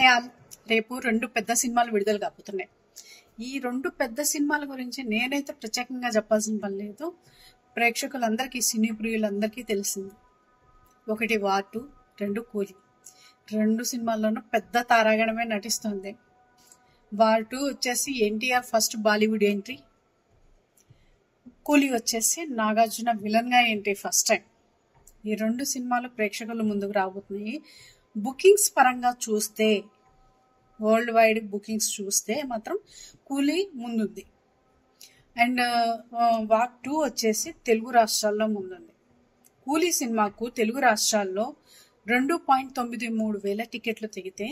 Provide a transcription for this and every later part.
Hi all. రేపు 2 పెద్ద సినిమాలు విడుదల కాబోతున్నాయి. ఈ 2 పెద్ద సినిమాల గురించి నేనైతే ప్రత్యేకంగా చెప్పాల్సిన పని లేదు. ప్రేక్షకులందరికీ, సినీ ప్రియులందరికీ తెలిసింది. ఒకటి వార్ 2, 2 కూలీ. 2 సినిమాల్లోనూ పెద్ద తారాగణమే నటిస్తుంది. వార్ 2 వచ్చేసి ఎన్టీఆర్ ఫస్ట్ బాలీవుడ్ ఎంట్రీ. కూలీ వచ్చేసి నాగార్జున విలన్ గా ఎంట్రీ ఫస్ట్ టైం. ఈ 2 సినిమాలు ప్రేక్షకుల ముందుకు రాబోతున్నాయి. బుకింగ్స్ పరంగా చూస్తే, వరల్డ్ వైడ్ బుకింగ్స్ చూస్తే మాత్రం కూలీ ముందుంది. అండ్ వార్ 2 వచ్చేసి తెలుగు రాష్ట్రాల్లో ముందుంది. కూలీ సినిమాకు తెలుగు రాష్ట్రాల్లో 2.93 వేల టికెట్లు తెగితే,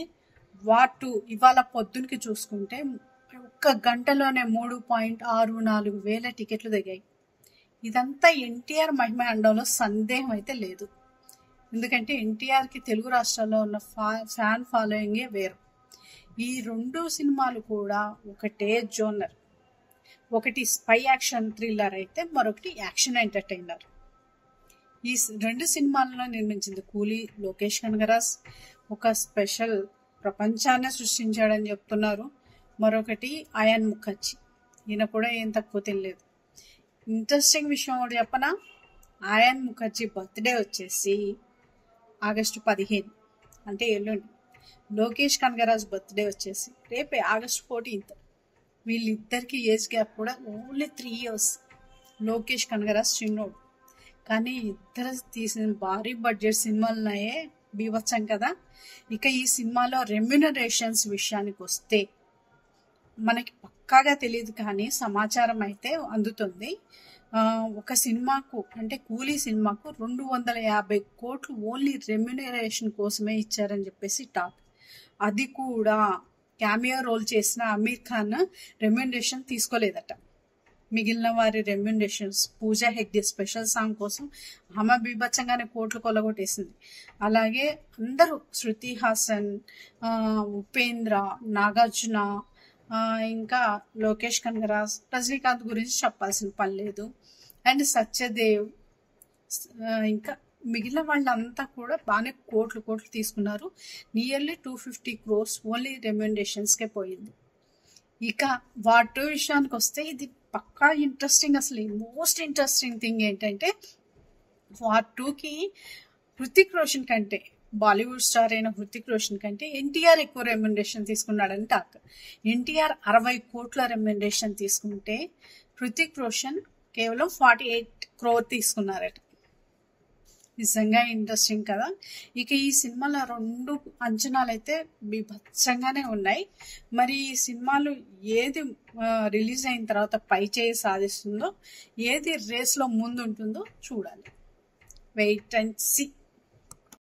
వార్ 2 ఇవాళ పొద్దునకి చూసుకుంటే ఒక్క గంటలోనే 3.64 వేల టికెట్లు తెగాయి. ఇదంతా ఎన్టీఆర్ మహిమ అనడంలో సందేహం అయితే లేదు. ఎందుకంటే ఎన్టీఆర్కి తెలుగు రాష్ట్రాల్లో ఉన్న ఫ్యాన్ ఫాలోయింగే వేరు. ఈ 2 సినిమాలు కూడా ఒకటే జోనర్. ఒకటి స్పై యాక్షన్ థ్రిల్లర్ అయితే మరొకటి యాక్షన్ ఎంటర్టైనర్. ఈ 2 సినిమాలను నిర్మించింది కూలీ. లోకేష్ కనగరాజ్ ఒక స్పెషల్ ప్రపంచాన్ని సృష్టించాడని చెప్తున్నారు. మరొకటి అయాన్ ముఖర్జీ, ఈయన కూడా ఏం తక్కువ తెలియదు. ఇంట్రెస్టింగ్ విషయం ఒకటి చెప్పనా, అయాన్ ముఖర్జీ బర్త్డే వచ్చేసి ఆగస్టు 15, అంటే ఎల్లుండి. లోకేష్ కనగరాజ్ బర్త్డే వచ్చేసి రేపే ఆగస్టు 14. వీళ్ళిద్దరికి ఏజ్ గ్యాప్ కూడా ఓన్లీ 3 years. లోకేష్ కనగరాజ్ చిన్నోడు, కానీ ఇద్దరు తీసిన భారీ బడ్జెట్ సినిమాలున్నాయే, బీభత్సం కదా. ఇక ఈ సినిమాలో రెమ్యునరేషన్స్ విషయానికి వస్తే మనకి పక్కాగా తెలియదు, కానీ సమాచారం అయితే అందుతుంది. ఒక సినిమాకు, అంటే కూలీ సినిమాకు 250 కోట్లు ఓన్లీ రెమ్యునరేషన్ కోసమే ఇచ్చారని చెప్పేసి టాక్. అది కూడా క్యామియో రోల్ చేసిన అమీర్ ఖాన్ రెమ్యునరేషన్ తీసుకోలేదట. మిగిలిన వారి remunerations, Pooja Hegde special song కోసం ఆమె బీభత్సంగానే కోట్లు కొల్లగొట్టేసింది. అలాగే అందరూ, శృతి హాసన్, ఉపేంద్ర, నాగార్జున, ఇంకా లోకేష్ కనగరాజ్, రజనీకాంత్ గురించి చెప్పాల్సిన పని లేదు. అండ్ సత్యదేవ్, ఇంకా మిగిలిన వాళ్ళంతా కూడా బాగానే కోట్లు తీసుకున్నారు. నియర్లీ 250 crores ఓన్లీ రెమ్యునరేషన్స్కే పోయింది. ఇక వార్ 2 విషయానికి వస్తే ఇది పక్కా ఇంట్రెస్టింగ్. అసలు మోస్ట్ ఇంట్రెస్టింగ్ థింగ్ ఏంటంటే, వార్ 2కి హృతిక్ రోషన్ కంటే, బాలీవుడ్ స్టార్ అయిన హృతిక్ రోషన్ కంటే ఎన్టీఆర్ ఎక్కువ రెమ్యునరేషన్ తీసుకున్నాడని టాక్. ఎన్టీఆర్ 60 కోట్ల రెమ్యునరేషన్ తీసుకుంటే హృతిక్ రోషన్ కేవలం 48 crore తీసుకున్నారట. నిజంగా ఇంట్రెస్టింగ్ కదా. ఇక ఈ సినిమాలో 2 అంచనాలు అయితే బీభత్సంగానే ఉన్నాయి. మరి ఈ సినిమాలు ఏది రిలీజ్ అయిన తర్వాత పై చేయి సాధిస్తుందో, ఏది రేస్లో ముందు ఉంటుందో చూడాలి. Wait and see.